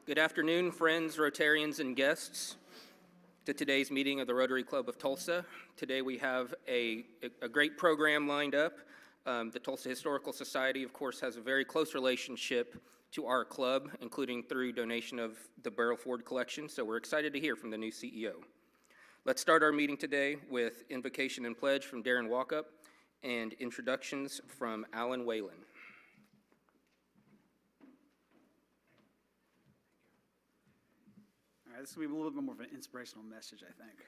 Good afternoon, friends, Rotarians, and guests, to today's meeting of the Rotary Club of Tulsa. Today we have a great program lined up. The Tulsa Historical Society, of course, has a very close relationship to our club, including through donation of the Beryl Ford collection, so we're excited to hear from the new CEO. Let's start our meeting today with invocation and pledge from Darren Walkup and introductions from Alan Whalen. All right, this will be a little bit more of an inspirational message, I think.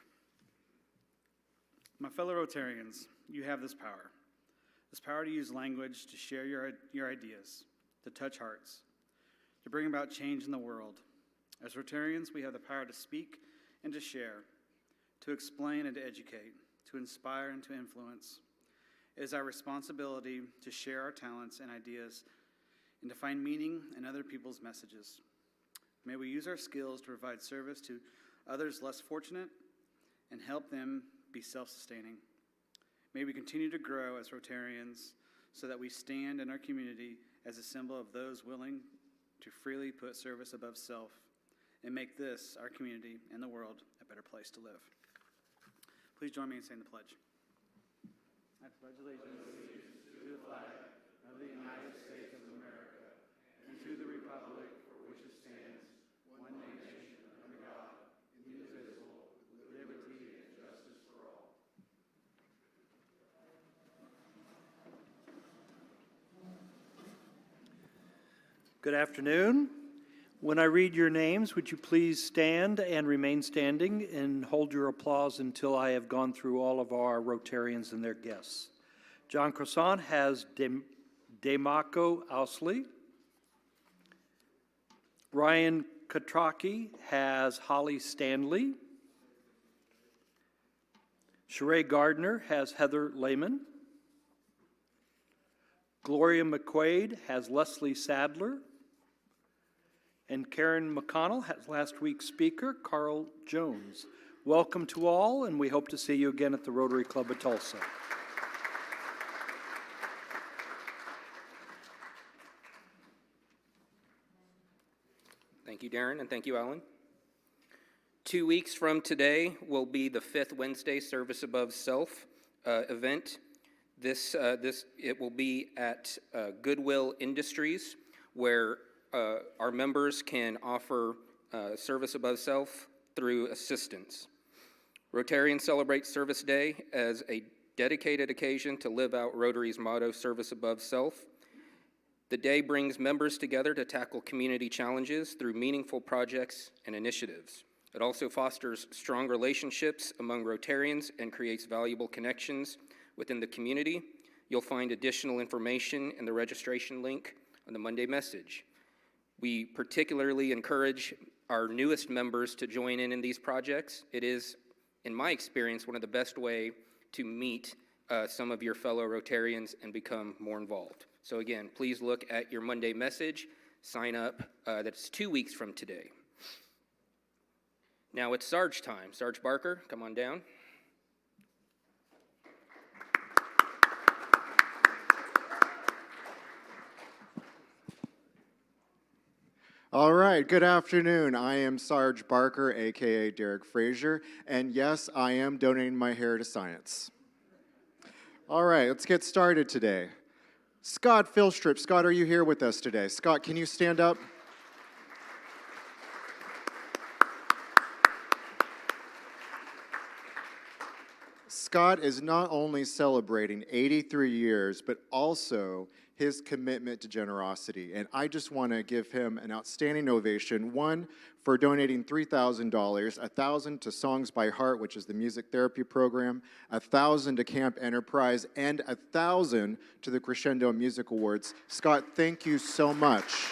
My fellow Rotarians, you have this power to use language to share your ideas, to touch hearts, to bring about change in the world. As Rotarians, we have the power to speak and to share, to explain and to educate, to inspire and to influence. It is our responsibility to share our talents and ideas and to find meaning in other people's messages. May we use our skills to provide service to others less fortunate and help them be self-sustaining. May we continue to grow as Rotarians so that we stand in our community as a symbol of those willing to freely put service above self and make this, our community, and the world a better place to live. Please join me in saying the pledge. I pledge allegiance to the flag of the United States of America and to the republic for which it stands, one nation, under God, indivisible, with liberty and justice for all. Good afternoon. When I read your names, would you please stand and remain standing and hold your applause until I have gone through all of our Rotarians and their guests. John Croissant has Demaco Ousley. Ryan Katraki has Holly Stanley. Sheree Gardner has Heather Lehman. Gloria McQuaid has Leslie Sadler. And Karen McConnell has last week's speaker, Carl Jones. Welcome to all, and we hope to see you again at the Rotary Club of Tulsa. Thank you, Darren, and thank you, Alan. 2 weeks from today will be the fifth Wednesday Service Above Self event. It will be at Goodwill Industries, where our members can offer service above self through assistance. Rotarians celebrate Service Day as a dedicated occasion to live out Rotary's motto, Service Above Self. The day brings members together to tackle community challenges through meaningful projects and initiatives. It also fosters strong relationships among Rotarians and creates valuable connections within the community. You'll find additional information in the registration link on the Monday message. We particularly encourage our newest members to join in these projects. It is, in my experience, one of the best ways to meet some of your fellow Rotarians and become more involved. So again, please look at your Monday message, sign up. That's 2 weeks from today. Now it's Sarge time. Sarge Barker, come on down. All right, good afternoon. I am Sarge Barker, aka Derek Frazier, and yes, I am donating my hair to science. All right, let's get started today. Scott Philstrip. Scott, are you here with us today? Scott, can you stand up? Scott is not only celebrating 83 years, but also his commitment to generosity. And I just want to give him an outstanding ovation. One, for donating $3,000, $1,000 to Songs by Heart, which is the music therapy program, $1,000 to Camp Enterprise, and $1,000 to the Crescendo Music Awards. Scott, thank you so much.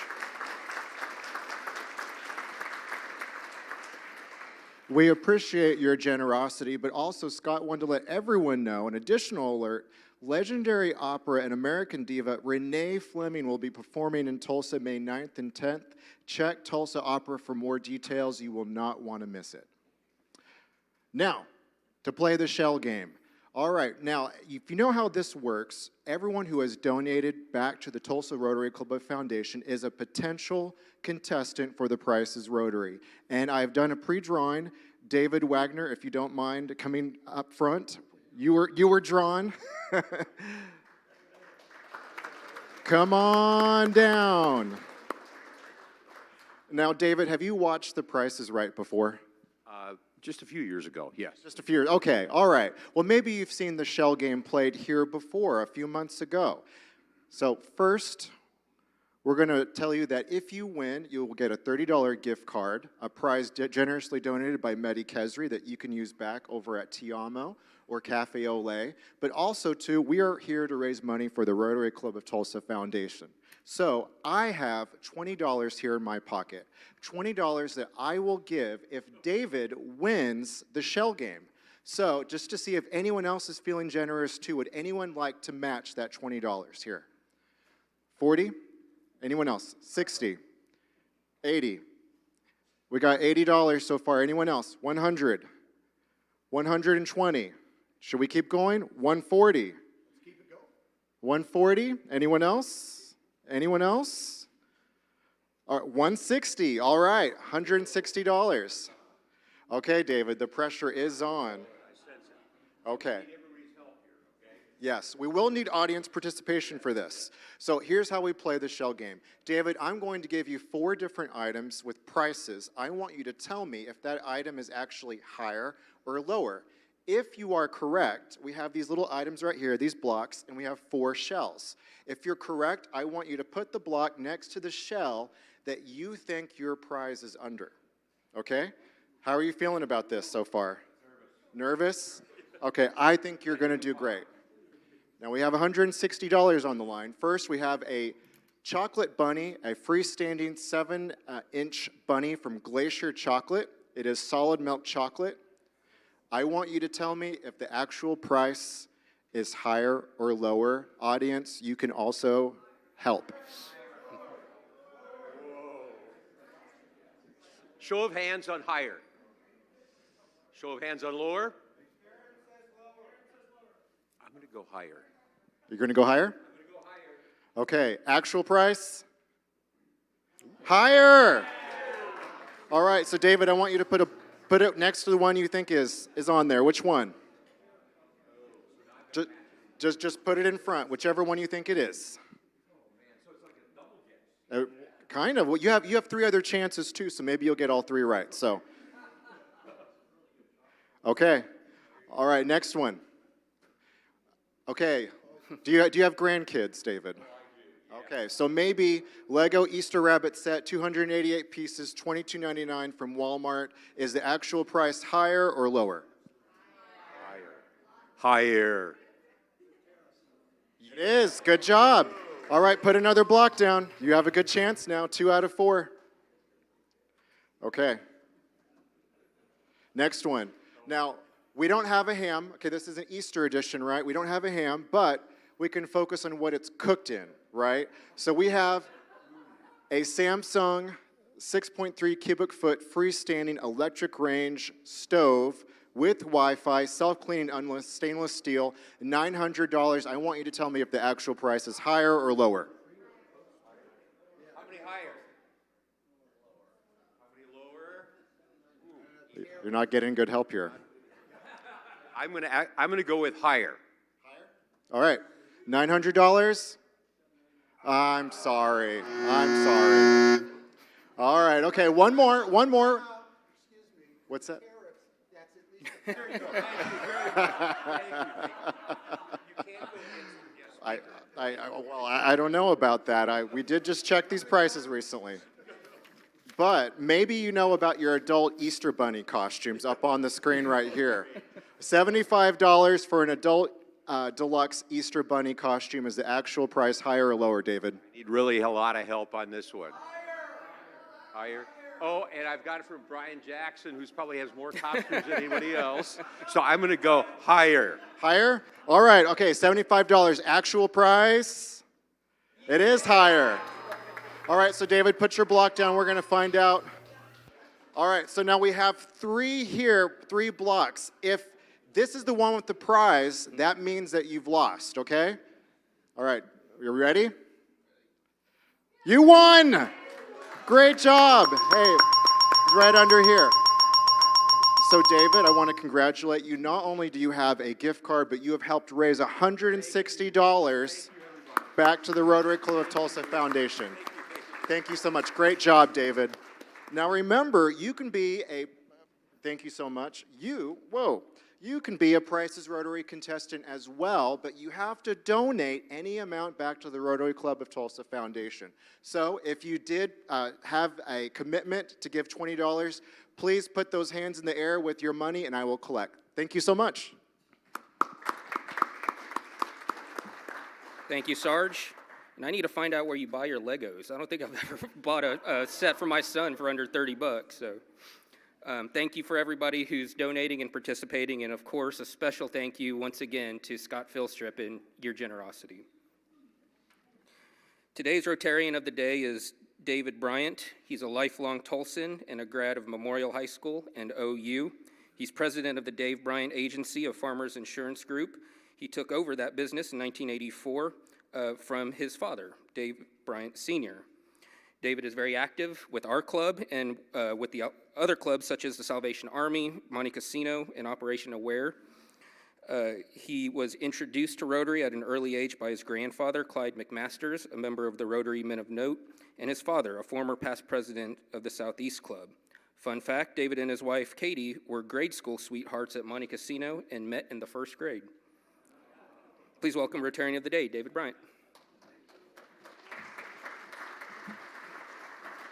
We appreciate your generosity, but also Scott wanted to let everyone know, an additional alert, legendary opera and American diva Renee Fleming will be performing in Tulsa May 9th and 10th. Check Tulsa Opera for more details. You will not want to miss it. Now, to play the shell game. All right, now, if you know how this works, everyone who has donated back to the Tulsa Rotary Club Foundation is a potential contestant for the Price is Rotary. And I've done a pre-drawing. David Wagner, if you don't mind coming up front, you were drawn. Come on down. Now, David, have you watched The Price is Right before? Just a few years ago, yes. Just a few years. Okay, all right. Well, maybe you've seen the shell game played here before, a few months ago. So first, we're going to tell you that if you win, you will get a $30 gift card, a prize generously donated by Mehdi Kesri that you can use back over at Tiamo or Cafe Olé. But also, too, we are here to raise money for the Rotary Club of Tulsa Foundation. So I have $20 here in my pocket, $20 that I will give if David wins the shell game. So just to see if anyone else is feeling generous too, would anyone like to match that $20 here? 40? Anyone else? 60? 80? We got $80 so far. Anyone else? 100? 120? Should we keep going? 140? Let's keep it going. 140? Anyone else? Anyone else? 160, all right, $160. Okay, David, the pressure is on. Okay. Yes, we will need audience participation for this. So here's how we play the shell game. David, I'm going to give you 4 different items with prices. I want you to tell me if that item is actually higher or lower. If you are correct, we have these little items right here, these blocks, and we have 4 shells. If you're correct, I want you to put the block next to the shell that you think your prize is under. Okay? How are you feeling about this so far? Nervous. Okay, I think you're going to do great. Now we have $160 on the line. First, we have a chocolate bunny, a freestanding 7-inch bunny from Glacier Chocolate. It is solid milk chocolate. I want you to tell me if the actual price is higher or lower. Audience, you can also help. Show of hands on higher. Show of hands on lower. I'm going to go higher. You're going to go higher? I'm going to go higher. Okay, actual price? Higher! All right, so David, I want you to put it next to the one you think is on there. Which one? Just put it in front, whichever one you think it is. So it's like a double guess. Kind of. Well, you have 3 other chances too, so maybe you'll get all 3 right. So, okay. All right, next one. Okay. Do you have grandkids, David? Okay, so maybe Lego Easter Rabbit set, 288 pieces, $22.99 from Walmart. Is the actual price higher or lower? Higher. It is. Good job. All right, put another block down. You have a good chance now, 2 out of 4. Okay. Next one. Now, we don't have a ham. Okay, this is an Easter edition, right? We don't have a ham, but we can focus on what it's cooked in, right? So we have a Samsung 6.3 cubic foot freestanding electric range stove with Wi-Fi, self-cleaning stainless steel, $900. I want you to tell me if the actual price is higher or lower. How many higher? How many lower? You're not getting good help here. I'm going to go with higher. All right, $900? I'm sorry. All right, okay, one more. Excuse me. What's that? Carrots. That's at least. I don't know about that. We did just check these prices recently. But maybe you know about your adult Easter Bunny costumes up on the screen right here. $75 for an adult deluxe Easter Bunny costume. Is the actual price higher or lower, David? Need really a lot of help on this one. Higher. Oh, and I've got it from Brian Jackson, who probably has more costumes than anybody else. So I'm going to go higher. Higher? All right, okay, $75. Actual price? It is higher. All right, so David, put your block down. We're going to find out. All right, so now we have 3 here, 3 blocks. If this is the one with the prize. That means that you've lost, okay? All right, you ready? You won! Great job. Hey, it's right under here. So David, I want to congratulate you. Not only do you have a gift card, but you have helped raise $160 back to the Rotary Club of Tulsa Foundation. Thank you so much. Great job, David. Now remember, you can be a, thank you so much. You can be a Price is Rotary contestant as well, but you have to donate any amount back to the Rotary Club of Tulsa Foundation. So if you did have a commitment to give $20, please put those hands in the air with your money and I will collect. Thank you so much. Thank you, Sarge. And I need to find out where you buy your Legos. I don't think I've ever bought a set for my son for under 30 bucks. So thank you for everybody who's donating and participating. And of course, a special thank you once again to Scott Philstrip and your generosity. Today's Rotarian of the Day is David Bryant. He's a lifelong Tulsan and a grad of Memorial High School and OU. He's president of the Dave Bryant Agency of Farmers Insurance Group. He took over that business in 1984 from his father, Dave Bryant Sr. David is very active with our club and with the other clubs such as the Salvation Army, Monte Cassino, and Operation Aware. He was introduced to Rotary at an early age by his grandfather, Clyde McMasters, a member of the Rotary Men of Note, and his father, a former past president of the Southeast Club. Fun fact, David and his wife, Katie, were grade school sweethearts at Monte Cassino and met in the first grade. Please welcome Rotarian of the Day, David Bryant.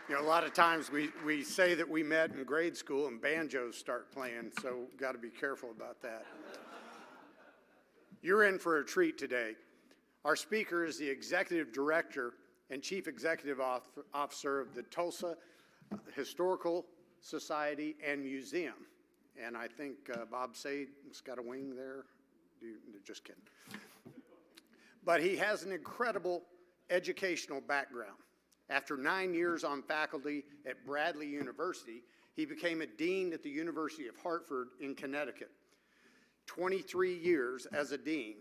You know, a lot of times we say that we met in grade school and banjos start playing, so got to be careful about that. You're in for a treat today. Our speaker is the Executive Director and Chief Executive Officer of the Tulsa Historical Society and Museum. And I think Bob Sade's got a wing there. Just kidding. But he has an incredible educational background. After 9 years on faculty at Bradley University, he became a dean at the University of Hartford in Connecticut. 23 years as a dean.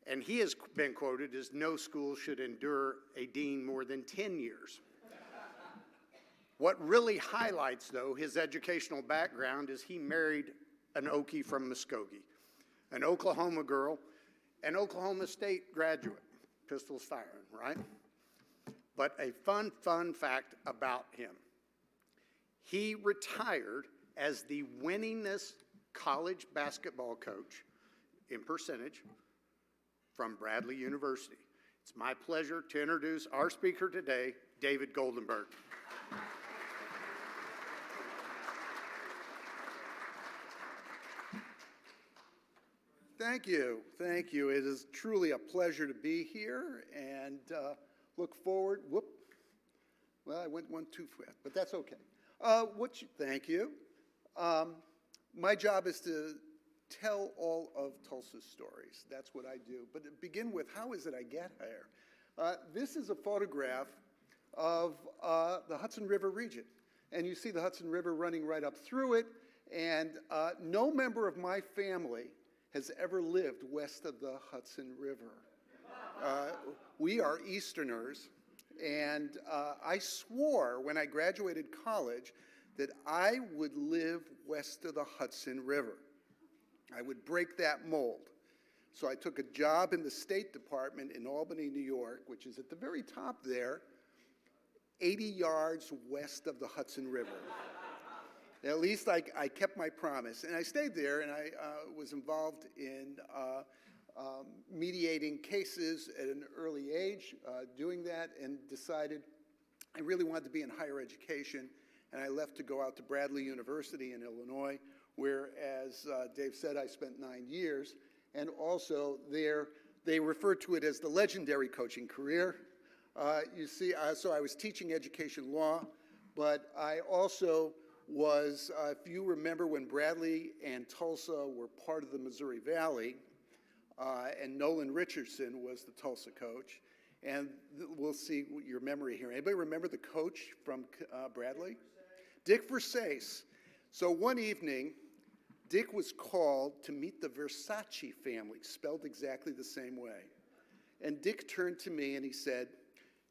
And he has been quoted as no school should endure a dean more than 10 years. What really highlights, though, his educational background is he married an Okie from Muskogee, an Oklahoma girl, an Oklahoma State graduate, pistols firing, right? But a fun fact about him. He retired as the winningest college basketball coach in percentage from Bradley University. It's my pleasure to introduce our speaker today, David Goldenberg. Thank you. Thank you. It is truly a pleasure to be here and look forward. Well, I went one too fast, but that's okay. Thank you. My job is to tell all of Tulsa's stories. That's what I do. But to begin with, how is it I get here? This is a photograph of the Hudson River region. And you see the Hudson River running right up through it. And no member of my family has ever lived west of the Hudson River. We are Easterners, and I swore when I graduated college that I would live west of the Hudson River. I would break that mold. So I took a job in the State Department in Albany, New York, which is at the very top there, 80 yards west of the Hudson River. At least I kept my promise. And I stayed there, and I was involved in mediating cases at an early age, doing that, and decided I really wanted to be in higher education. And I left to go out to Bradley University in Illinois, where, as Dave said, I spent 9 years. And also there, they refer to it as the legendary coaching career. You see, so I was teaching education law, but I also was, if you remember when Bradley and Tulsa were part of the Missouri Valley, and Nolan Richardson was the Tulsa coach, and we'll see your memory here. Anybody remember the coach from Bradley? Dick Versace. So one evening, Dick was called to meet the Versace family, spelled exactly the same way. And Dick turned to me and he said,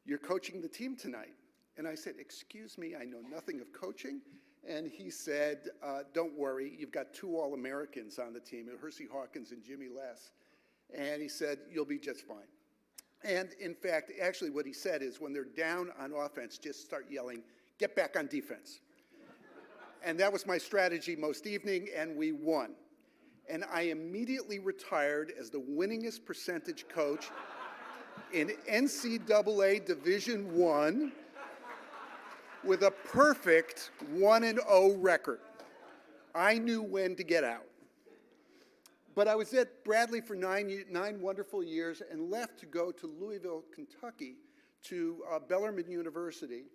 "You're coaching the team tonight." And I said, "Excuse me, I know nothing of coaching." And he said, "Don't worry, you've got 2 All-Americans on the team, Hersey Hawkins and Jimmy Les." And he said, "You'll be just fine." And in fact, actually what he said is when they're down on offense, just start yelling, "Get back on defense." And that was my strategy most evening, and we won. And I immediately retired as the winningest percentage coach in NCAA Division I with a perfect 1-0 record. I knew when to get out. But I was at Bradley for 9 wonderful years and left to go to Louisville, Kentucky, to Bellarmine University,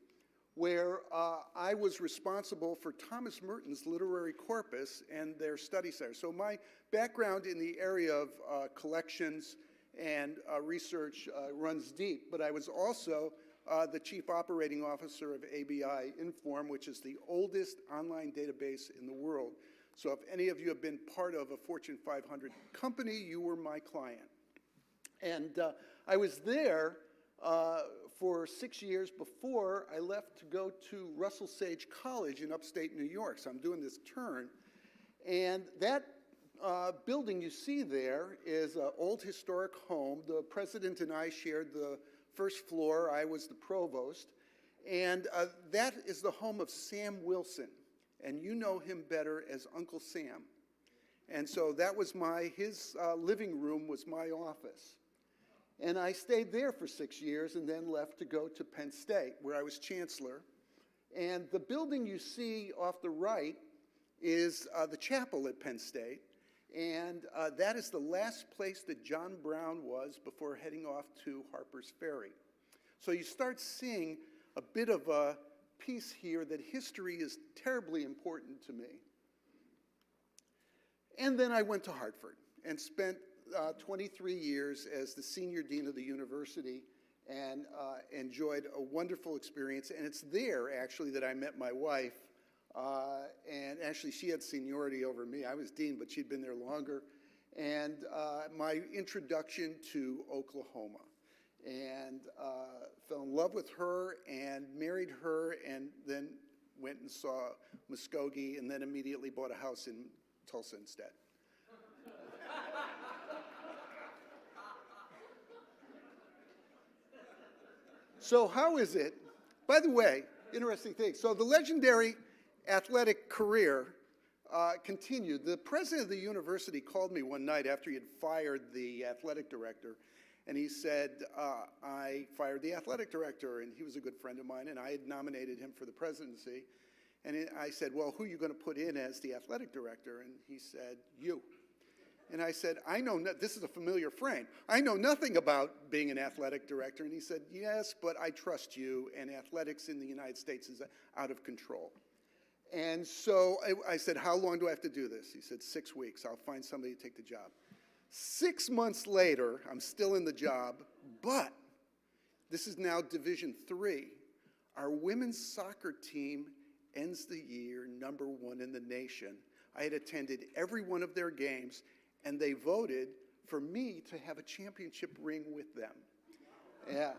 where I was responsible for Thomas Merton's literary corpus and their study center. So my background in the area of collections and research runs deep, but I was also the chief operating officer of ABI Inform, which is the oldest online database in the world. So if any of you have been part of a Fortune 500 company, you were my client. And I was there for 6 years before I left to go to Russell Sage College in upstate New York. So I'm doing this turn. And that building you see there is an old historic home. The president and I shared the first floor. I was the provost. And that is the home of Sam Wilson. And you know him better as Uncle Sam. And so that was his living room was my office. And I stayed there for 6 years and then left to go to Penn State, where I was chancellor. And the building you see off the right is the chapel at Penn State. And that is the last place that John Brown was before heading off to Harper's Ferry. So you start seeing a bit of a piece here that history is terribly important to me. And then I went to Hartford and spent 23 years as the senior dean of the university and enjoyed a wonderful experience. And it's there, actually, that I met my wife. And actually, she had seniority over me. I was dean, but she'd been there longer. And my introduction to Oklahoma. And fell in love with her and married her and then went and saw Muskogee and then immediately bought a house in Tulsa instead. So how is it? By the way, interesting thing. So the legendary athletic career continued. The president of the university called me one night after he had fired the athletic director, and he said, I fired the athletic director, and he was a good friend of mine, and I had nominated him for the presidency. And I said, well, who are you going to put in as the athletic director? And he said, you. And I said, this is a familiar frame. I know nothing about being an athletic director. And he said, yes, but I trust you, and athletics in the United States is out of control. And so I said, how long do I have to do this? He said, 6 weeks. I'll find somebody to take the job. 6 months later, I'm still in the job, but this is now Division III. Our women's soccer team ends the year #1 in the nation. I had attended every one of their games, and they voted for me to have a championship ring with them. Yeah.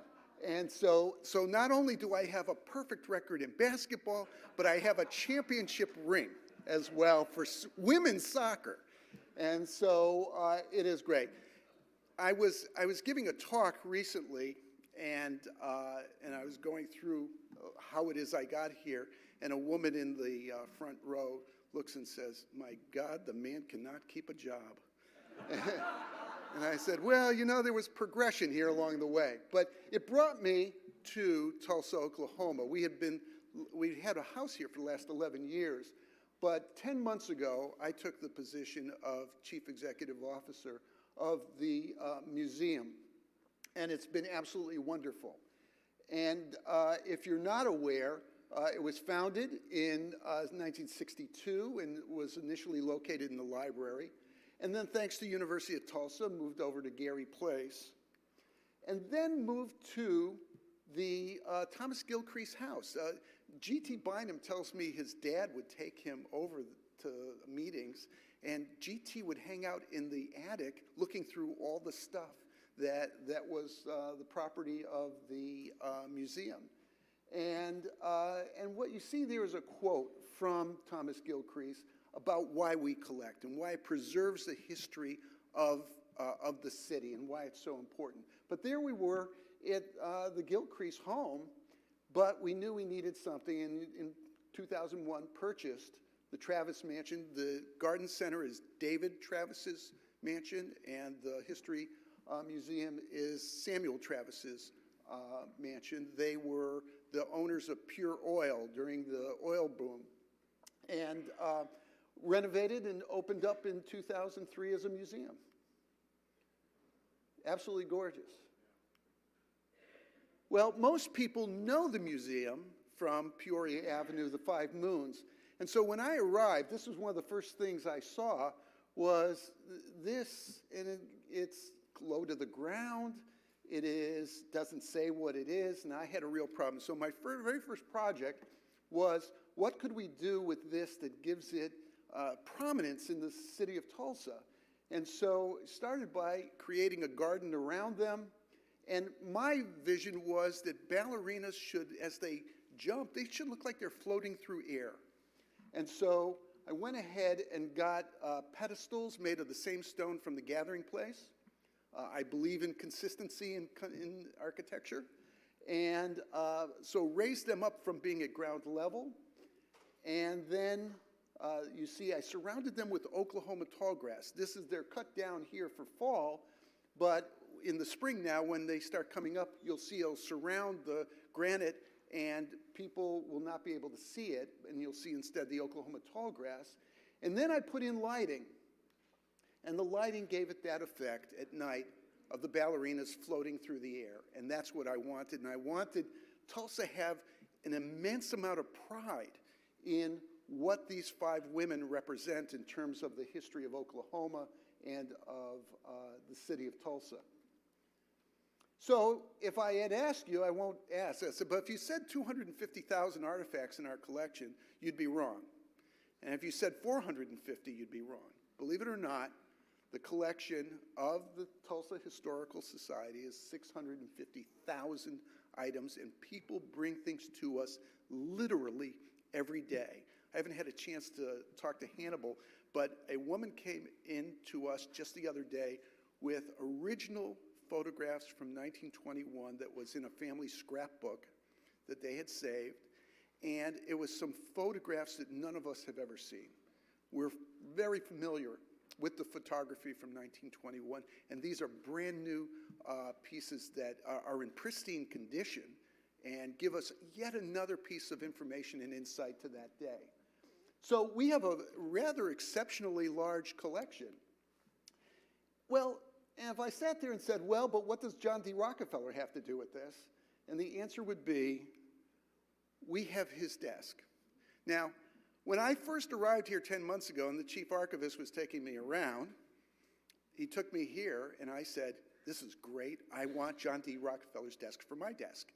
And so not only do I have a perfect record in basketball, but I have a championship ring as well for women's soccer. And so it is great. I was giving a talk recently, and I was going through how it is I got here, and a woman in the front row looks and says, my God, the man cannot keep a job. And I said, well, there was progression here along the way. But it brought me to Tulsa, Oklahoma. We had a house here for the last 11 years. But 10 months ago, I took the position of Chief Executive Officer of the museum. And it's been absolutely wonderful. And if you're not aware, it was founded in 1962 and was initially located in the library. And then, thanks to University of Tulsa, moved over to Gary Place. And then moved to the Thomas Gilcrease House. G.T. Bynum tells me his dad would take him over to meetings, and G.T. would hang out in the attic looking through all the stuff that was the property of the museum. And what you see there is a quote from Thomas Gilcrease about why we collect and why it preserves the history of the city and why it's so important. But there we were at the Gilcrease home, but we knew we needed something, and in 2001 purchased the Travis Mansion. The Garden Center is David Travis's mansion, and the History Museum is Samuel Travis's mansion. They were the owners of Pure Oil during the oil boom, and renovated and opened up in 2003 as a museum. Absolutely gorgeous. Well, most people know the museum from Peoria Avenue, the Five Moons. And so when I arrived, this was one of the first things I saw was this, and it's low to the ground. It doesn't say what it is, and I had a real problem. So my very first project was, what could we do with this that gives it prominence in the city of Tulsa? And so I started by creating a garden around them. And my vision was that ballerinas should, as they jump, they should look like they're floating through air. And so I went ahead and got pedestals made of the same stone from the gathering place. I believe in consistency in architecture. And so raised them up from being at ground level. And then you see I surrounded them with Oklahoma tallgrass. They're cut down here for fall, but in the spring now, when they start coming up, you'll see it'll surround the granite, and people will not be able to see it, and you'll see instead the Oklahoma tallgrass. And then I put in lighting, and the lighting gave it that effect at night of the ballerinas floating through the air, and that's what I wanted. And I wanted Tulsa to have an immense amount of pride in what these five women represent in terms of the history of Oklahoma and of the city of Tulsa. So if I had asked you, I won't ask, I said, but if you said 250,000 artifacts in our collection, you'd be wrong. And if you said 450, you'd be wrong. Believe it or not, the collection of the Tulsa Historical Society is 650,000 items, and people bring things to us literally every day. I haven't had a chance to talk to Hannibal, but a woman came in to us just the other day with original photographs from 1921 that was in a family scrapbook that they had saved, and it was some photographs that none of us have ever seen. We're very familiar with the photography from 1921, and these are brand new pieces that are in pristine condition and give us yet another piece of information and insight to that day. So we have a rather exceptionally large collection. Well, and if I sat there and said, well, but what does John D. Rockefeller have to do with this? And the answer would be, we have his desk. Now, when I first arrived here 10 months ago and the chief archivist was taking me around, he took me here and I said, this is great. I want John D. Rockefeller's desk for my desk.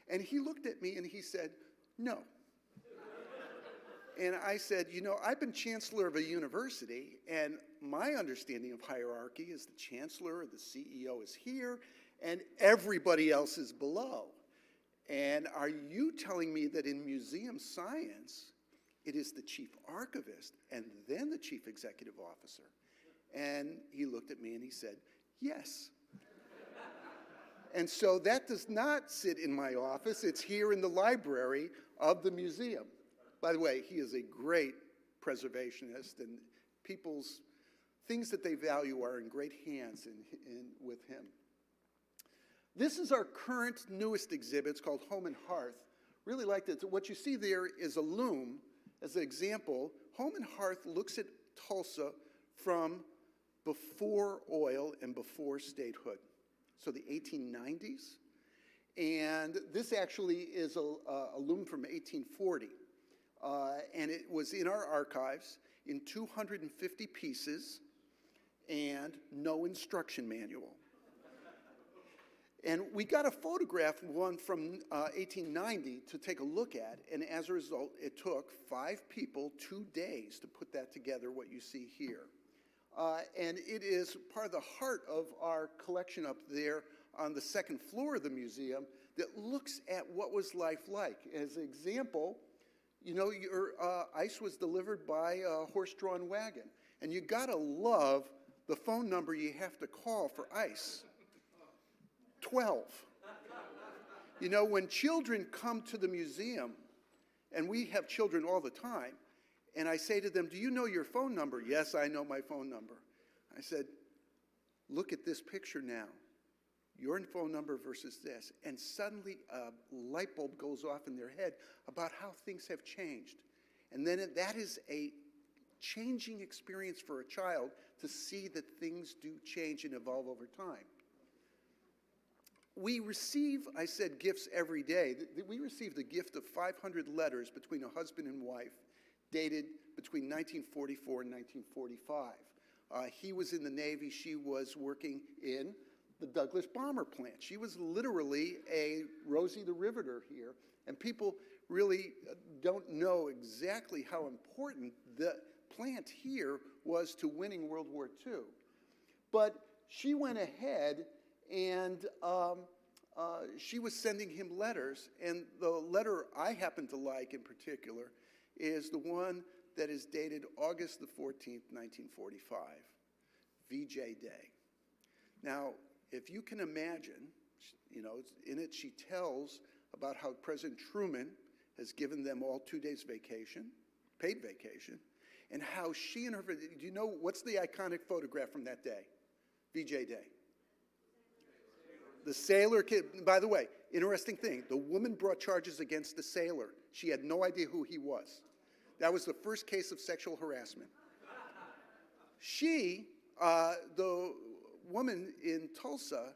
And he looked at me and he said, no. And I said, you know, I've been chancellor of a university, and my understanding of hierarchy is the chancellor or the CEO is here, and everybody else is below. And are you telling me that in museum science, it is the chief archivist and then the chief executive officer? And he looked at me and he said, yes. And so that does not sit in my office. It's here in the library of the museum. By the way, he is a great preservationist, and people's things that they value are in great hands with him. This is our current newest exhibit. It's called Home and Hearth. Really liked it. What you see there is a loom. As an example, Home and Hearth looks at Tulsa from before oil and before statehood, so the 1890s. And this actually is a loom from 1840. And it was in our archives in 250 pieces and no instruction manual. And we got a photograph, one from 1890, to take a look at, and as a result, it took 5 people 2 days to put that together, what you see here. And it is part of the heart of our collection up there on the 2nd floor of the museum that looks at what was life like. As an example, you know, your ice was delivered by a horse-drawn wagon, and you gotta love the phone number you have to call for ice. 12. You know, when children come to the museum, and we have children all the time, and I say to them, do you know your phone number? Yes, I know my phone number. I said, look at this picture now. Your phone number versus this. And suddenly a light bulb goes off in their head about how things have changed. And then that is a changing experience for a child to see that things do change and evolve over time. We receive, I said, gifts every day. We received a gift of 500 letters between a husband and wife dated between 1944 and 1945. He was in the Navy. She was working in the Douglas bomber plant. She was literally a Rosie the Riveter here, and people really don't know exactly how important the plant here was to winning World War II. But she went ahead and she was sending him letters, and the letter I happen to like in particular is the one that is dated August the 14th, 1945, VJ Day. Now, if you can imagine, you know, in it she tells about how President Truman has given them all 2 days vacation, paid vacation, and how she and her, do you know, what's the iconic photograph from that day? VJ Day. The sailor kid, by the way, interesting thing, the woman brought charges against the sailor. She had no idea who he was. That was the first case of sexual harassment. She, the woman in Tulsa,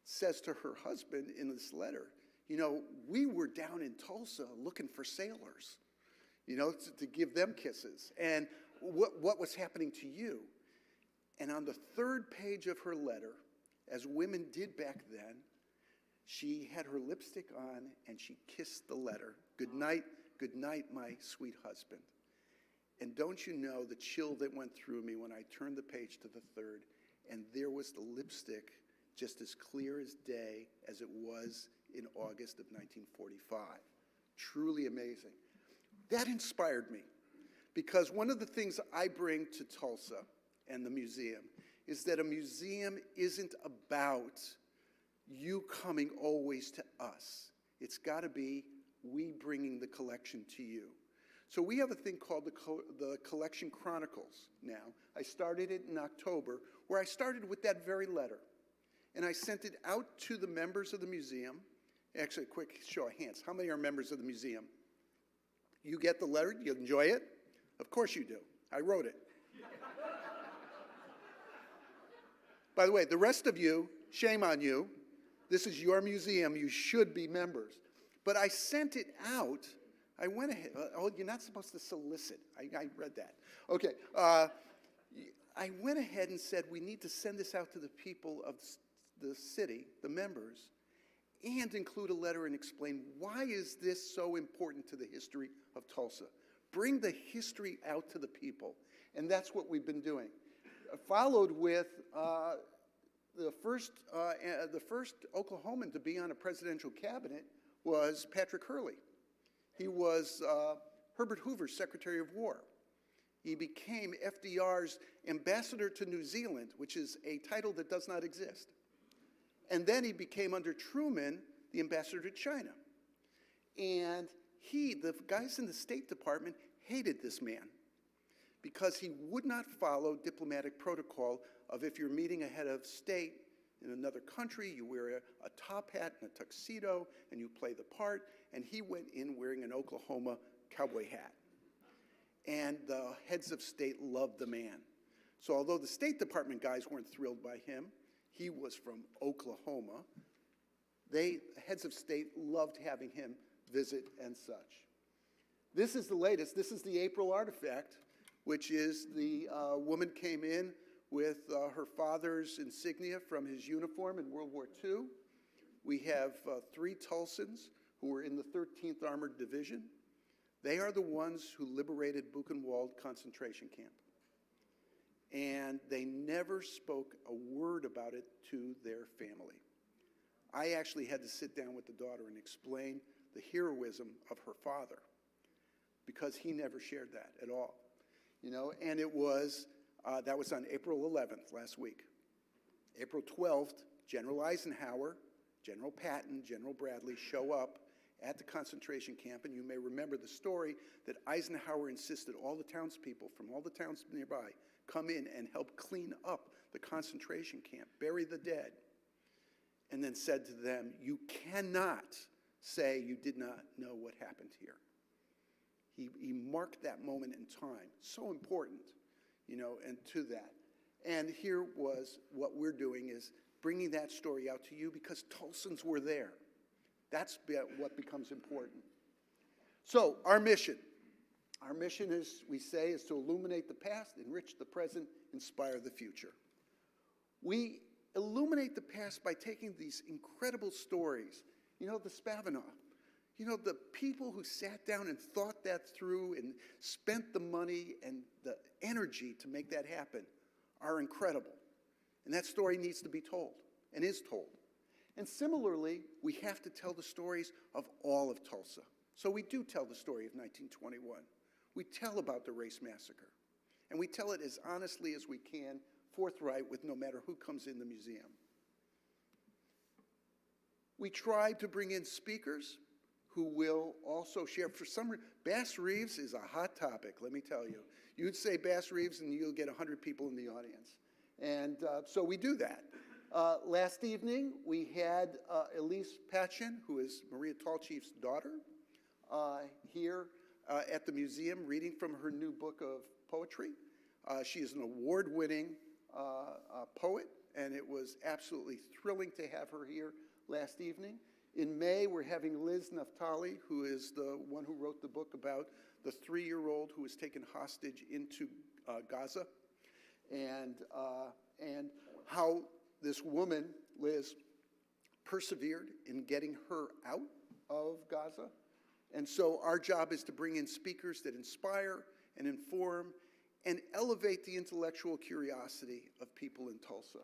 says to her husband in this letter, you know, we were down in Tulsa looking for sailors, you know, to give them kisses. And what was happening to you? And on the 3rd page of her letter, as women did back then, she had her lipstick on and she kissed the letter. Good night, my sweet husband. And don't you know the chill that went through me when I turned the page to the 3rd, and there was the lipstick just as clear as day as it was in August of 1945. Truly amazing. That inspired me, because one of the things I bring to Tulsa and the museum is that a museum isn't about you coming always to us. It's got to be we bringing the collection to you. So we have a thing called the Collection Chronicles now. I started it in October, where I started with that very letter. And I sent it out to the members of the museum. Actually, a quick show of hands. How many are members of the museum? You get the letter? You enjoy it? Of course you do. I wrote it. By the way, the rest of you, shame on you. This is your museum. You should be members. But I sent it out. I went ahead. Oh, you're not supposed to solicit. I read that. Okay. I went ahead and said we need to send this out to the people of the city, the members, and include a letter and explain why is this so important to the history of Tulsa. Bring the history out to the people. And that's what we've been doing. Followed with the first Oklahoman to be on a presidential cabinet was Patrick Hurley. He was Herbert Hoover's Secretary of War. He became FDR's ambassador to New Zealand, which is a title that does not exist. And then he became, under Truman, the ambassador to China. And the guys in the State Department hated this man because he would not follow diplomatic protocol of if you're meeting a head of state in another country, you wear a top hat and a tuxedo, and you play the part. And he went in wearing an Oklahoma cowboy hat. And the heads of state loved the man. So although the State Department guys weren't thrilled by him, he was from Oklahoma. Heads of state loved having him visit and such. This is the latest. This is the April artifact, which is the woman came in with her father's insignia from his uniform in World War II. We have 3 Tulsans who were in the 13th Armored Division. They are the ones who liberated Buchenwald concentration camp. And they never spoke a word about it to their family. I actually had to sit down with the daughter and explain the heroism of her father, because he never shared that at all. You know, and it was, that was on April 11th, last week. April 12th, General Eisenhower, General Patton, General Bradley show up at the concentration camp, and you may remember the story that Eisenhower insisted all the townspeople from all the towns nearby come in and help clean up the concentration camp, bury the dead, and then said to them, you cannot say you did not know what happened here. He marked that moment in time, so important, you know, and to that. And here was what we're doing, is bringing that story out to you because Tulsans were there. That's what becomes important. So our mission is, we say, is to illuminate the past, enrich the present, inspire the future. We illuminate the past by taking these incredible stories. You know, the Spavinaw. You know, the people who sat down and thought that through and spent the money and the energy to make that happen are incredible. And that story needs to be told and is told. And similarly, we have to tell the stories of all of Tulsa. So we do tell the story of 1921. We tell about the race massacre. And we tell it as honestly as we can, forthright, with no matter who comes in the museum. We try to bring in speakers who will also share. For some reason, Bass Reeves is a hot topic, let me tell you. You'd say Bass Reeves and you'll get 100 people in the audience. And so we do that. Last evening, we had Elise Patchen, who is Maria Tallchief's daughter, here at the museum reading from her new book of poetry. She is an award-winning poet, and it was absolutely thrilling to have her here last evening. In May, we're having Liz Naftali, who is the one who wrote the book about the 3-year-old who was taken hostage into Gaza, and how this woman, Liz, persevered in getting her out of Gaza. And so our job is to bring in speakers that inspire and inform and elevate the intellectual curiosity of people in Tulsa.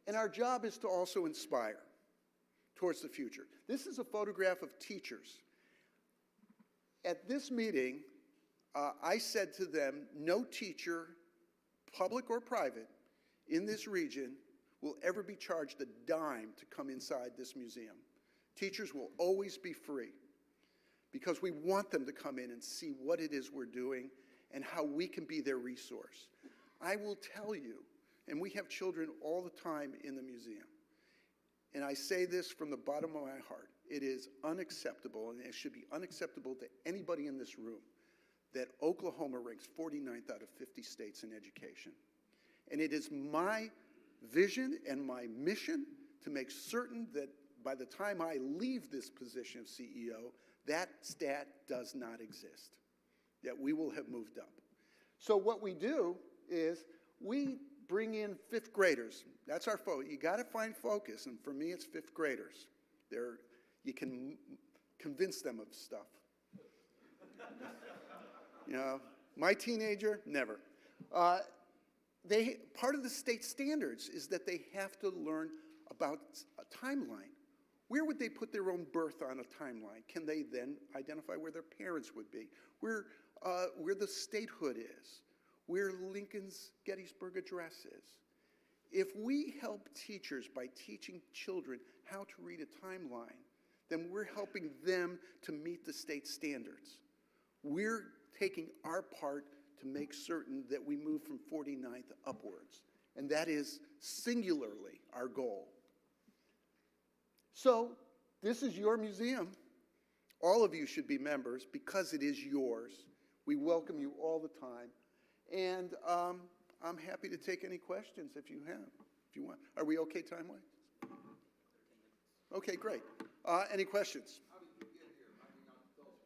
And our job is to also inspire towards the future. This is a photograph of teachers. At this meeting, I said to them, no teacher, public or private, in this region will ever be charged a dime to come inside this museum. Teachers will always be free because we want them to come in and see what it is we're doing and how we can be their resource. I will tell you, and we have children all the time in the museum, and I say this from the bottom of my heart, it is unacceptable, and it should be unacceptable to anybody in this room, that Oklahoma ranks 49th out of 50 states in education. And it is my vision and my mission to make certain that by the time I leave this position of CEO, that stat does not exist, that we will have moved up. So what we do is we bring in 5th graders. That's our focus. You got to find focus, and for me, it's 5th graders. You can convince them of stuff. You know, my teenager, never. Part of the state standards is that they have to learn about a timeline. Where would they put their own birth on a timeline? Can they then identify where their parents would be? Where the statehood is? Where Lincoln's Gettysburg Address is? If we help teachers by teaching children how to read a timeline, then we're helping them to meet the state standards. We're taking our part to make certain that we move from 49th upwards. And that is singularly our goal. So, this is your museum. All of you should be members because it is yours. We welcome you all the time. And I'm happy to take any questions if you want. Are we okay time-wise? Okay, great. Any questions? How did you get here? I mean, not Tulsa,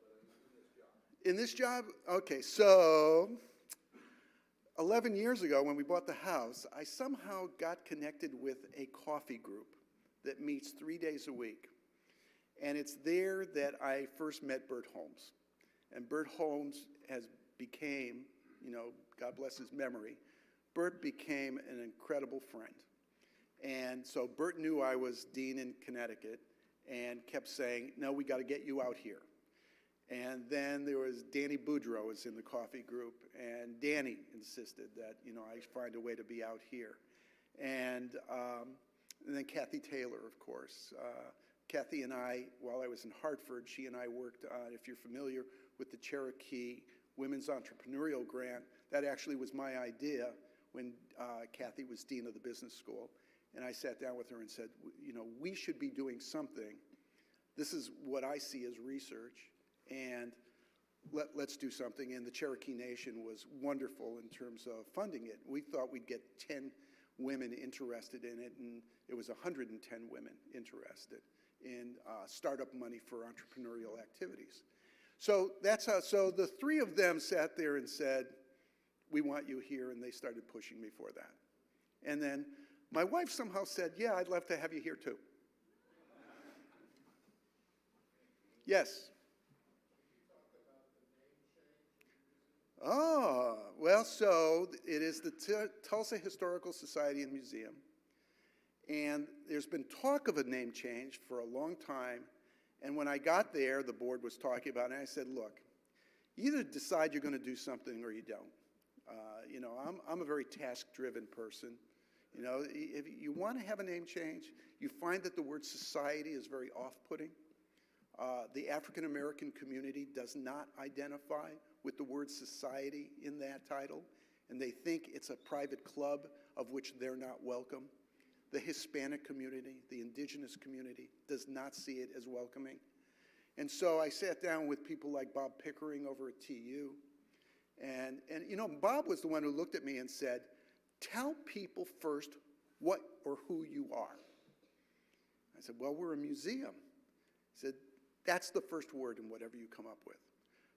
but in this job. In this job? Okay, so 11 years ago when we bought the house, I somehow got connected with a coffee group that meets 3 days a week. And it's there that I first met Bert Holmes. And Bert Holmes became, God bless his memory, Bert became an incredible friend. And so Bert knew I was dean in Connecticut and kept saying, no, we got to get you out here. And then there was Danny Boudreau was in the coffee group, and Danny insisted that, I find a way to be out here. And then Kathy Taylor, of course. Kathy and I, while I was in Hartford, she and I worked on, if you're familiar with the Cherokee Women's Entrepreneurial Grant, that actually was my idea when Kathy was dean of the business school. And I sat down with her and said, we should be doing something. This is what I see as research, and let's do something. And the Cherokee Nation was wonderful in terms of funding it. We thought we'd get 10 women interested in it, and it was 110 women interested in startup money for entrepreneurial activities. So that's how, so the three of them sat there and said, we want you here, and they started pushing me for that. And then my wife somehow said, yeah, I'd love to have you here too. Yes. Oh, well, so it is the Tulsa Historical Society and Museum. And there's been talk of a name change for a long time. And when I got there, the board was talking about it, and I said, look, you either decide you're going to do something or you don't. I'm a very task-driven person. If you want to have a name change, you find that the word society is very off-putting. The African-American community does not identify with the word society in that title, and they think it's a private club of which they're not welcome. The Hispanic community, the indigenous community, does not see it as welcoming. And so I sat down with people like Bob Pickering over at TU, and Bob was the one who looked at me and said, tell people first what or who you are. I said, well, we're a museum. He said, that's the first word in whatever you come up with.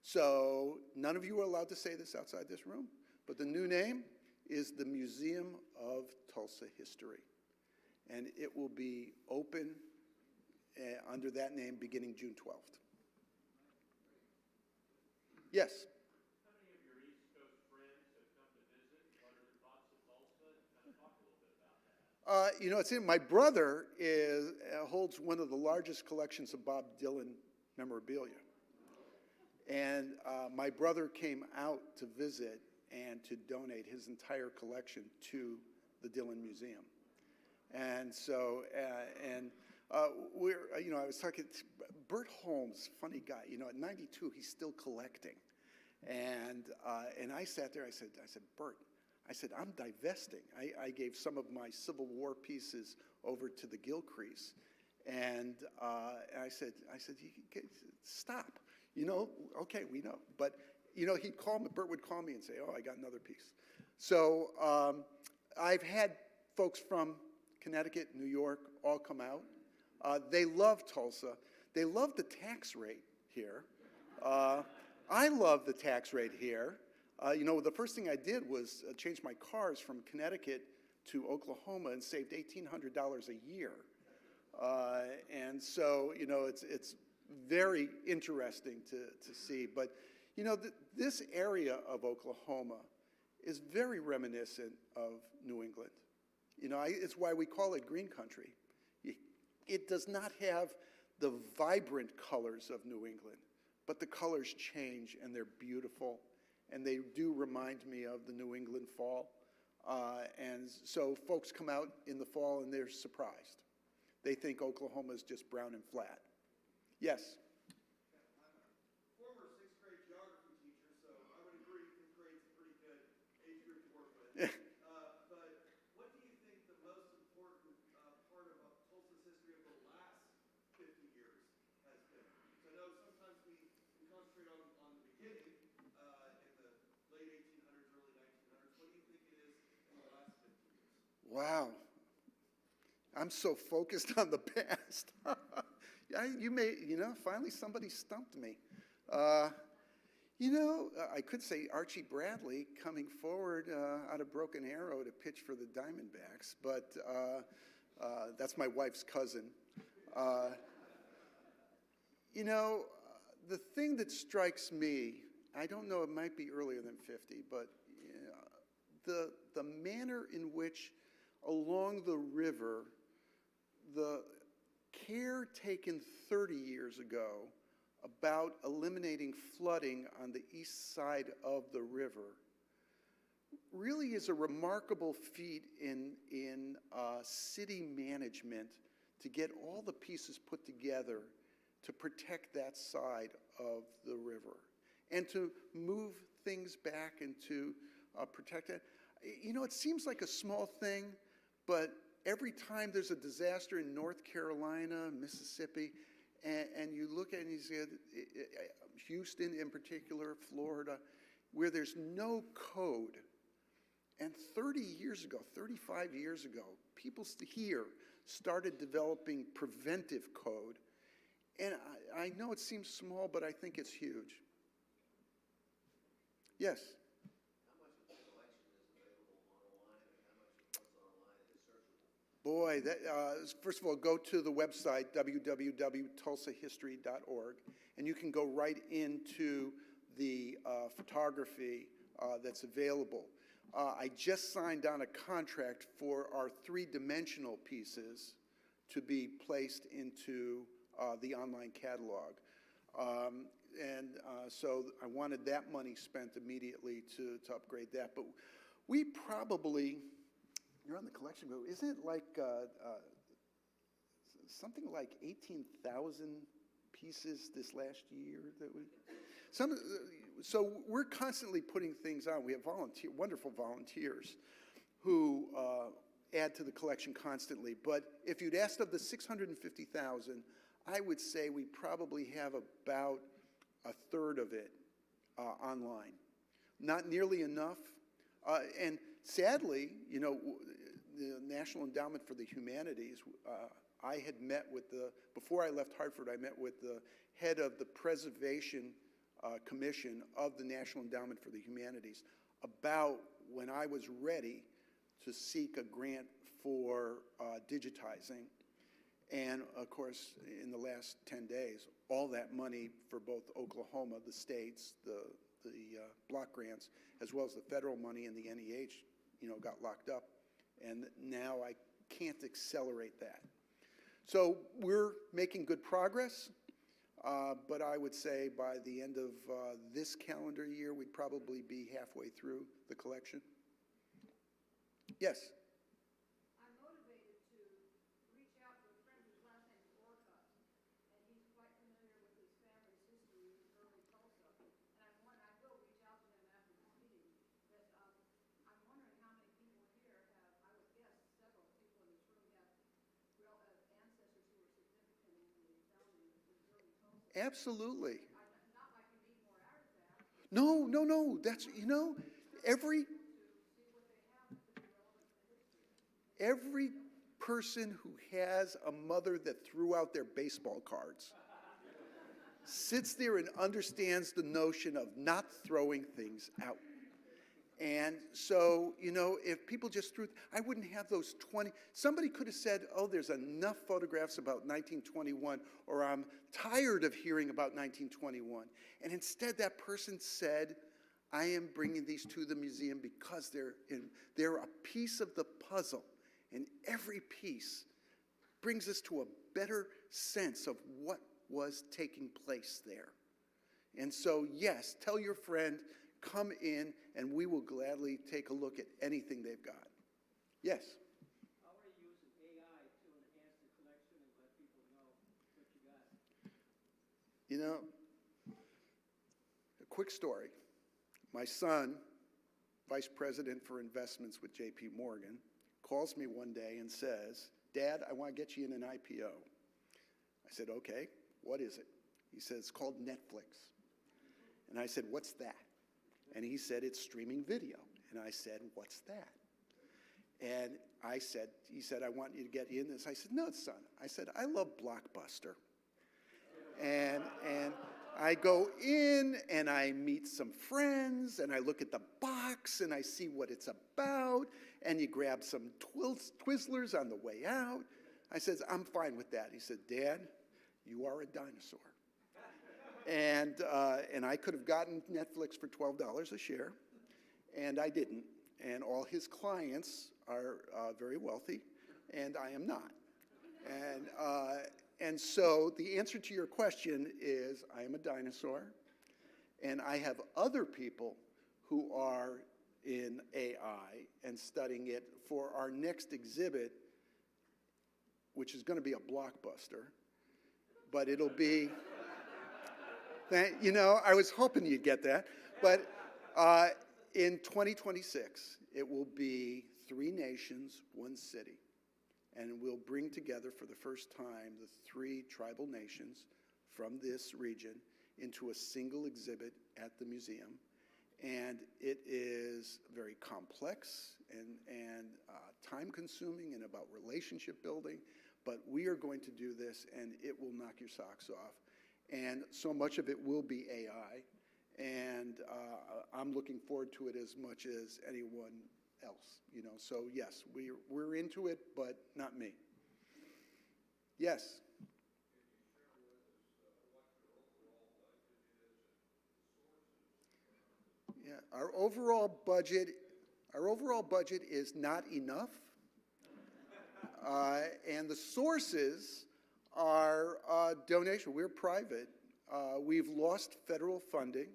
So none of you are allowed to say this outside this room, but the new name is the Museum of Tulsa History. And it will be open under that name beginning June 12th. Yes? How many of your East Coast friends have come to visit? What are their thoughts of Tulsa? Kind of talk a little bit about that. My brother holds one of the largest collections of Bob Dylan memorabilia. And my brother came out to visit and to donate his entire collection to the Dylan Museum. And so, I was talking to Bert Holmes, funny guy. At 92, he's still collecting. And I sat there, I said, Bert, I'm divesting. I gave some of my Civil War pieces over to the Gilcrease. And I said, stop. Okay, we know. But, he'd call me, Bert would call me and say, oh, I got another piece. So I've had folks from Connecticut, New York, all come out. They love Tulsa. They love the tax rate here. I love the tax rate here. The first thing I did was change my cars from Connecticut to Oklahoma and saved $1,800 a year. And so, it's very interesting to see. But, this area of Oklahoma is very reminiscent of New England. It's why we call it green country. It does not have the vibrant colors of New England, but the colors change and they're beautiful, and they do remind me of the New England fall. And so folks come out in the fall and they're surprised. They think Oklahoma is just brown and flat. Yes? Former sixth grade geography teacher, so I would agree fifth grade's a pretty good age group to work with. But what do you think the most important part of Tulsa's history of the last 50 years has been? So I know sometimes we concentrate on the beginning in the late 1800s, early 1900s. What do you think it is in the last 50 years? Wow. I'm so focused on the past. Finally somebody stumped me. I could say Archie Bradley coming forward out of Broken Arrow to pitch for the Diamondbacks, but That's my wife's cousin. You know, the thing that strikes me, I don't know, it might be earlier than 50, but the manner in which along the river, the care taken 30 years ago about eliminating flooding on the east side of the river really is a remarkable feat in city management to get all the pieces put together to protect that side of the river and to move things back and to protect it. You know, it seems like a small thing, but every time there's a disaster in North Carolina, Mississippi, and you look at it and you see Houston in particular, Florida, where there's no code. And 30 years ago, 35 years ago, people here started developing preventive code. And I know it seems small, but I think it's huge. Yes? How much of the collection is available online and how much of what's online is searchable? Boy, first of all, go to the website, www.tulsahistory.org, and you can go right into the photography that's available. I just signed on a contract for our three-dimensional pieces to be placed into the online catalog. So I wanted that money spent immediately to upgrade that. But we probably, you're on the collection go, isn't it like something like 18,000 pieces this last year that we, so we're constantly putting things on. We have wonderful volunteers who add to the collection constantly. But if you'd asked of the 650,000, I would say we probably have about a third of it online. Not nearly enough. And sadly, you know, the National Endowment for the Humanities, I had met with before I left Hartford, I met with the head of the Preservation Commission of the National Endowment for the Humanities about when I was ready to seek a grant for digitizing. And of course, in the last 10 days, all that money for both Oklahoma, the states, the block grants, as well as the federal money and the NEH, you know, got locked up. And now I can't accelerate that. So we're making good progress, but I would say by the end of this calendar year, we'd probably be halfway through the collection. Yes? I'm motivated to reach out to a friend whose last name is Orcutt, and he's quite familiar with his family's history in early Tulsa. And I will reach out to him after this meeting, but I'm wondering how many people here have, I would guess several people in this room have ancestors who were significant in the founding of early Tulsa. Absolutely. Not like you need more artifacts. No. That's, you know, every person who has a mother that threw out their baseball cards sits there and understands the notion of not throwing things out. And so, you know, if people just threw, I wouldn't have those 20. Somebody could have said, oh, there's enough photographs about 1921, or I'm tired of hearing about 1921. And instead that person said, I am bringing these to the museum because they're a piece of the puzzle. And every piece brings us to a better sense of what was taking place there. And so, yes, tell your friend, come in, and we will gladly take a look at anything they've got. Yes? How are you using AI to enhance the collection and let people know what you got? You know, a quick story. My son, Vice President for Investments with J.P. Morgan, calls me one day and says, Dad, I want to get you in an IPO. I said, okay, what is it? He said, it's called Netflix. And I said, what's that? And he said, it's streaming video. And I said, what's that? And he said, I want you to get in this. I said, no, son. I said, I love Blockbuster. And I go in and I meet some friends and I look at the box and I see what it's about, and you grab some Twizzlers on the way out. I says, I'm fine with that. He said, Dad, you are a dinosaur. And I could have gotten Netflix for $12 a share, and I didn't. And all his clients are very wealthy, and I am not. And so the answer to your question is I am a dinosaur, and I have other people who are in AI and studying it for our next exhibit, which is going to be a blockbuster, but it'll be, you know, I was hoping you'd get that, but in 2026, it will be 3 nations, 1 city. And we'll bring together for the first time the 3 tribal nations from this region into a single exhibit at the museum. And it is very complex and time-consuming and about relationship building. But we are going to do this, and it will knock your socks off. And so much of it will be AI. And I'm looking forward to it as much as anyone else, you know. So yes, we're into it, but not me. Yes. Yeah, our overall budget is not enough, and the sources are donation. We're private. We've lost federal funding.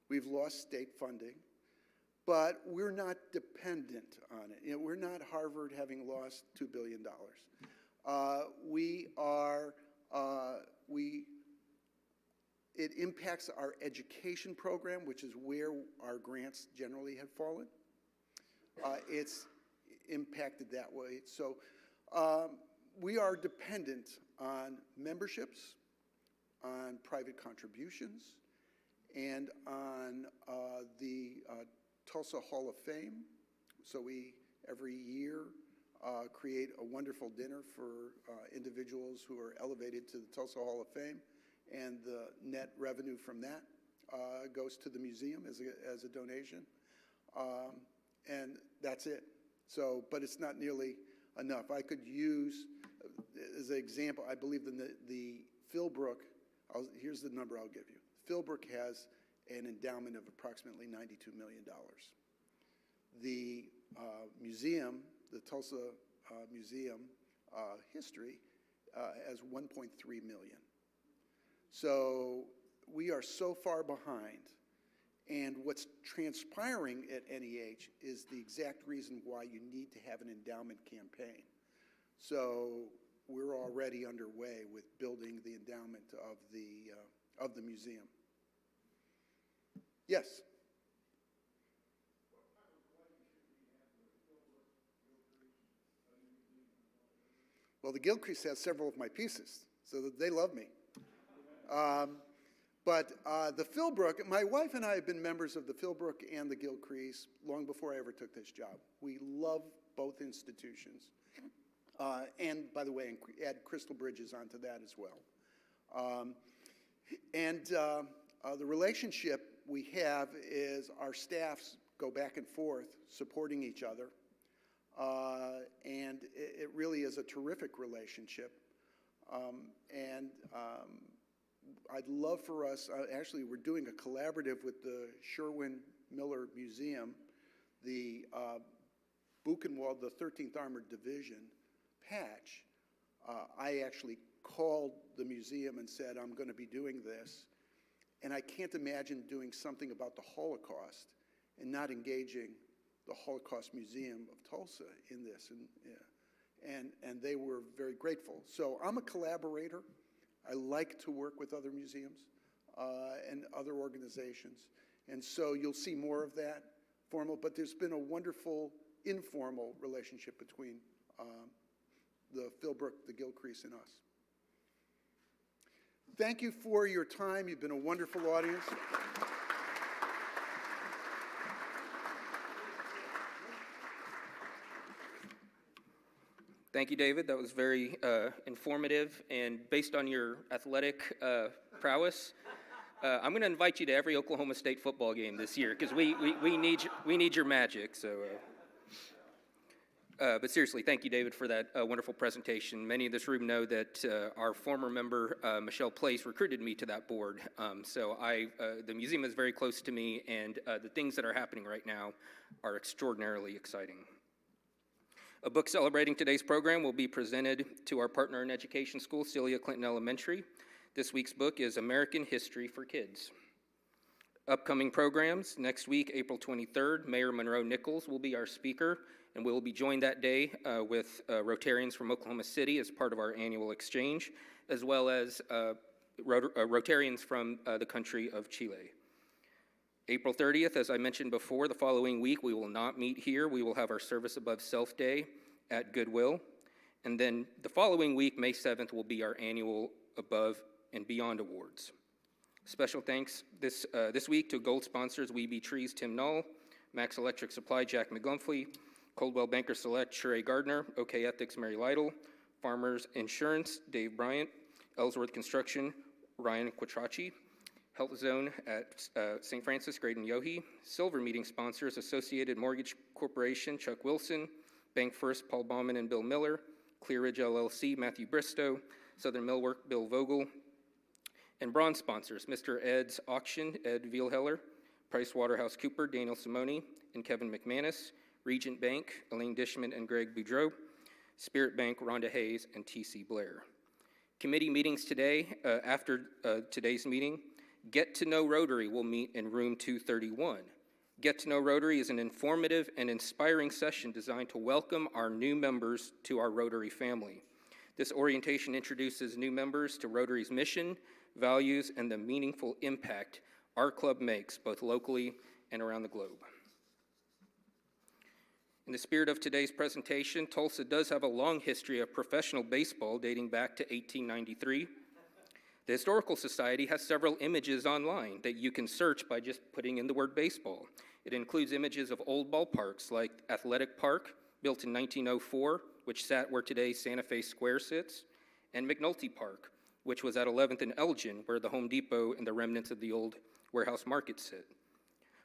We've lost state funding. But we're not dependent on it. You know, we're not Harvard having lost $2 billion. It impacts our education program, which is where our grants generally have fallen. It's impacted that way. So we are dependent on memberships, on private contributions, and on the Tulsa Hall of Fame. So we, every year, create a wonderful dinner for individuals who are elevated to the Tulsa Hall of Fame, and the net revenue from that goes to the museum as a donation, and that's it. So, but it's not nearly enough. I could use, as an example, I believe the Philbrook, here's the number I'll give you. Philbrook has an endowment of approximately $92 million. The museum, the Tulsa Museum History, has 1.3 million. So we are so far behind. And what's transpiring at NEH is the exact reason why you need to have an endowment campaign. So we're already underway with building the endowment of the museum. Yes? Well, the Gilcrease has several of my pieces, so they love me. But the Philbrook, my wife and I have been members of the Philbrook and the Gilcrease long before I ever took this job. We love both institutions. And, by the way, add Crystal Bridges onto that as well. The relationship we have is our staffs go back and forth supporting each other. And it really is a terrific relationship. I'd love for us, actually we're doing a collaborative with the Sherwin-Miller Museum, the Buchenwald, the 13th Armored Division patch. I actually called the museum and said, I'm going to be doing this. And I can't imagine doing something about the Holocaust and not engaging the Holocaust Museum of Tulsa in this. And they were very grateful. So I'm a collaborator. I like to work with other museums and other organizations. And so you'll see more of that formal, but there's been a wonderful informal relationship between the Philbrook, the Gilcrease, and us. Thank you for your time. You've been a wonderful audience. Thank you, David. That was very informative, and based on your athletic prowess, I'm going to invite you to every Oklahoma State football game this year because we need your magic. So, but seriously, thank you, David, for that wonderful presentation. Many in this room know that our former member, Michelle Place, recruited me to that board. So the museum is very close to me, and the things that are happening right now are extraordinarily exciting. A book celebrating today's program will be presented to our partner in education school, Celia Clinton Elementary. This week's book is American History for Kids. Upcoming programs, next week, April 23rd, Mayor Monroe Nichols will be our speaker, and we'll be joined that day with Rotarians from Oklahoma City as part of our annual exchange, as well as Rotarians from the country of Chile. April 30th, as I mentioned before, the following week, we will not meet here. We will have our Service Above Self Day at Goodwill. And then the following week, May 7th, will be our annual Above and Beyond Awards. Special thanks this week to gold sponsors We Be Trees, Tim Null, Max Electric Supply, Jack McGumphley, Coldwell Banker Select, Sheree Gardner, OK Ethics, Mary Lytle, Farmers Insurance, Dave Bryant, Ellsworth Construction, Ryan Quattracci, Health Zone at St. Francis, Graydon Yohe, Silver Meeting sponsors, Associated Mortgage Corporation, Chuck Wilson, Bank First, Paul Baumann and Bill Miller, Clear Ridge LLC, Matthew Bristow, Southern Millwork, Bill Vogel, and bronze sponsors, Mr. Ed's Auction, Ed Vielheller, Price Waterhouse Cooper, Daniel Simone, and Kevin McManus, Regent Bank, Elaine Dishman and Greg Boudreau, Spirit Bank, Rhonda Hayes, and T.C. Blair. Committee meetings today, after today's meeting, Get to Know Rotary will meet in room 231. Get to Know Rotary is an informative and inspiring session designed to welcome our new members to our Rotary family. This orientation introduces new members to Rotary's mission, values, and the meaningful impact our club makes both locally and around the globe. In the spirit of today's presentation, Tulsa does have a long history of professional baseball dating back to 1893. The Historical Society has several images online that you can search by just putting in the word baseball. It includes images of old ballparks like Athletic Park, built in 1904, which sat where today's Santa Fe Square sits, and McNulty Park, which was at 11th and Elgin, where the Home Depot and the remnants of the old warehouse market sit.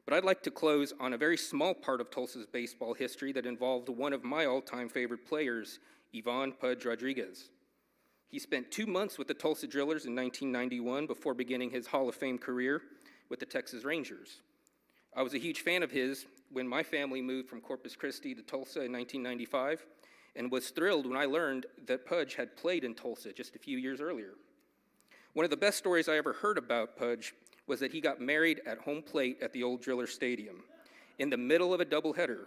But I'd like to close on a very small part of Tulsa's baseball history that involved one of my all-time favorite players, Ivan Pudge Rodriguez. He spent 2 months with the Tulsa Drillers in 1991 before beginning his Hall of Fame career with the Texas Rangers. I was a huge fan of his when my family moved from Corpus Christi to Tulsa in 1995, and was thrilled when I learned that Pudge had played in Tulsa just a few years earlier. One of the best stories I ever heard about Pudge was that he got married at home plate at the old Driller Stadium in the middle of a doubleheader.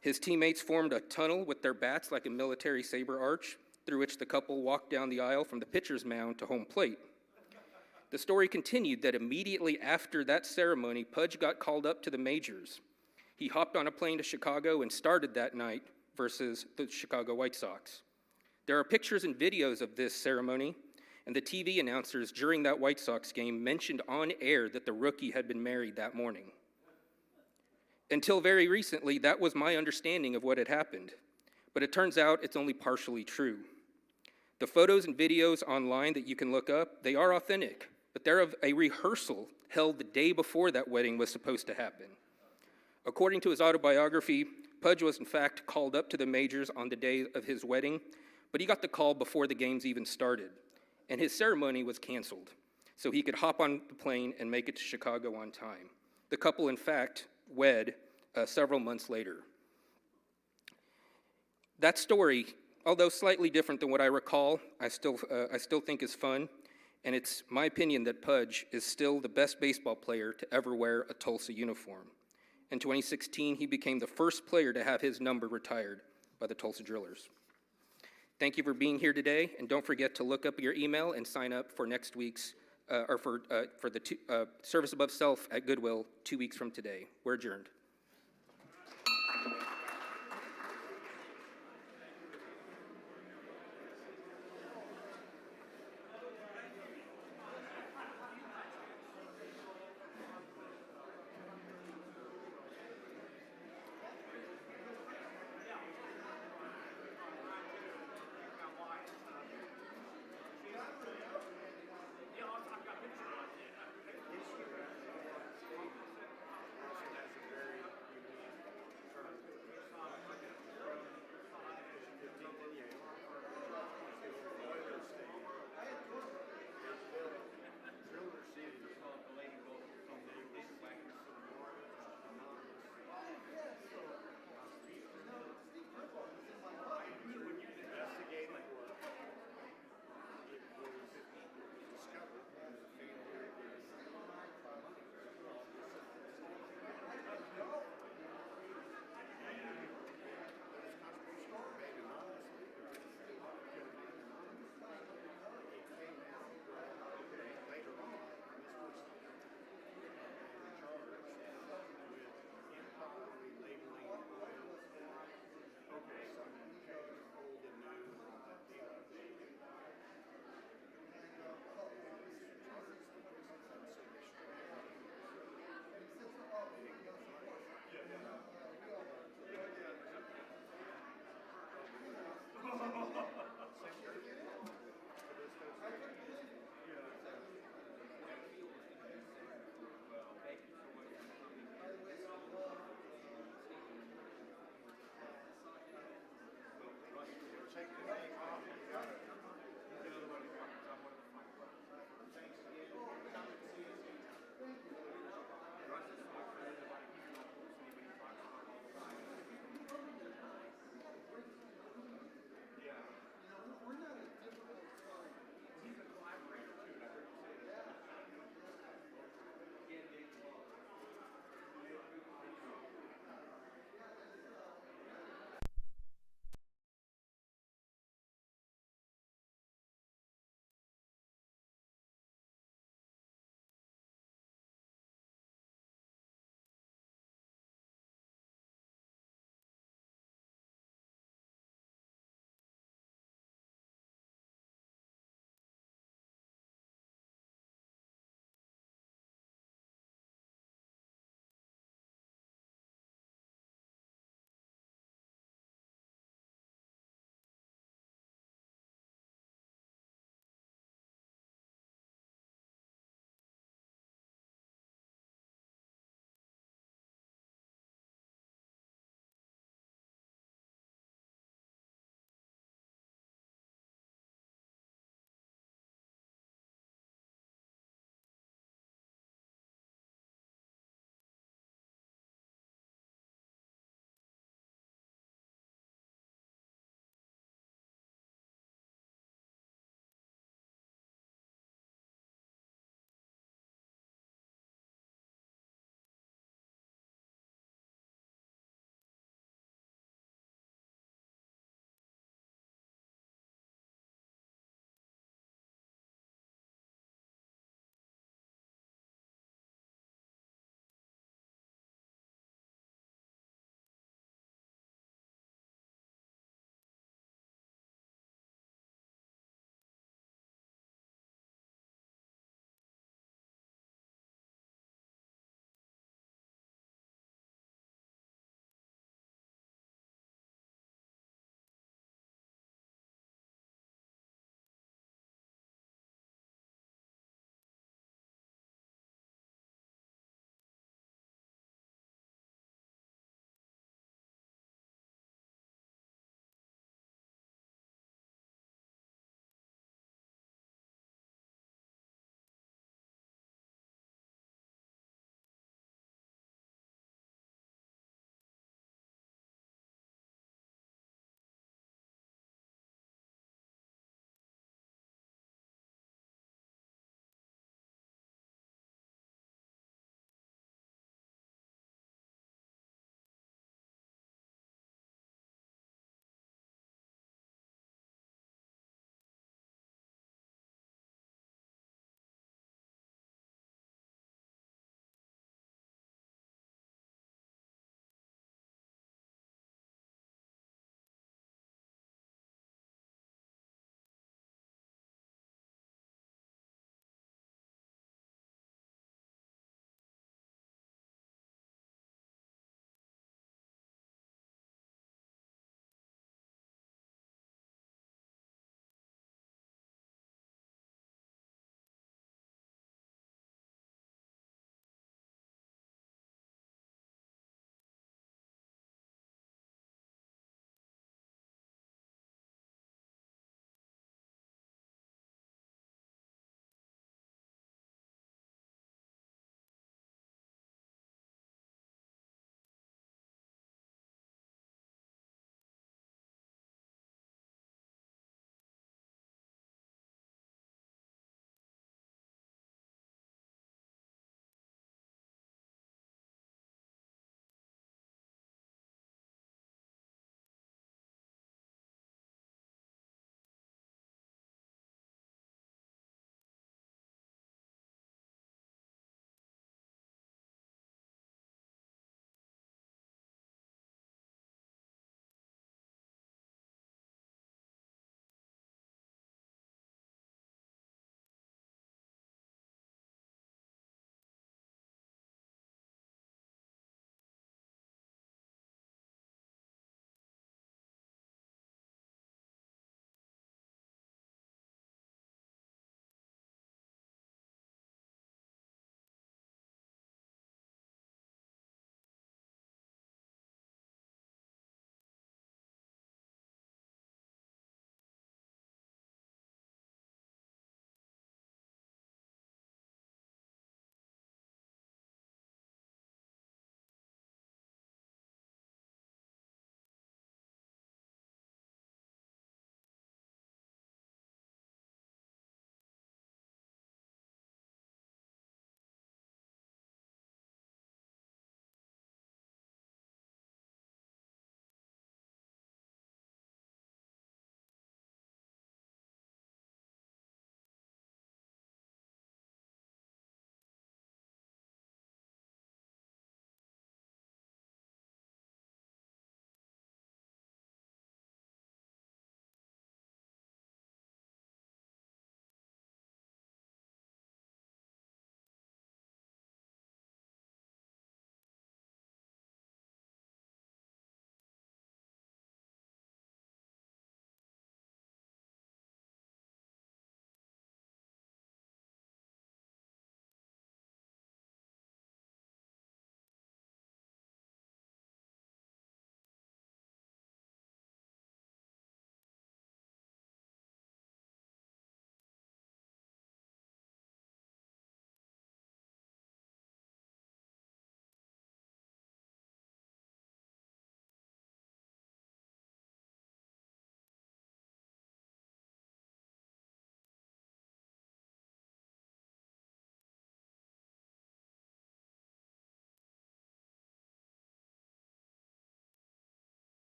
His teammates formed a tunnel with their bats like a military saber arch through which the couple walked down the aisle from the pitcher's mound to home plate. The story continued that immediately after that ceremony, Pudge got called up to the majors. He hopped on a plane to Chicago and started that night versus the Chicago White Sox. There are pictures and videos of this ceremony, and the TV announcers during that White Sox game mentioned on air that the rookie had been married that morning. Until very recently, that was my understanding of what had happened, but it turns out it's only partially true. The photos and videos online that you can look up, they are authentic, but they're of a rehearsal held the day before that wedding was supposed to happen. According to his autobiography, Pudge was in fact called up to the majors on the day of his wedding, but he got the call before the games even started, and his ceremony was canceled, so he could hop on the plane and make it to Chicago on time. The couple, in fact, wed several months later. That story, although slightly different than what I recall, I still think is fun, and it's my opinion that Pudge is still the best baseball player to ever wear a Tulsa uniform. In 2016, he became the first player to have his number retired by the Tulsa Drillers. Thank you for being here today, and don't forget to look up your email and sign up for next week's, for the Service Above Self at Goodwill 2 weeks from today. We're adjourned.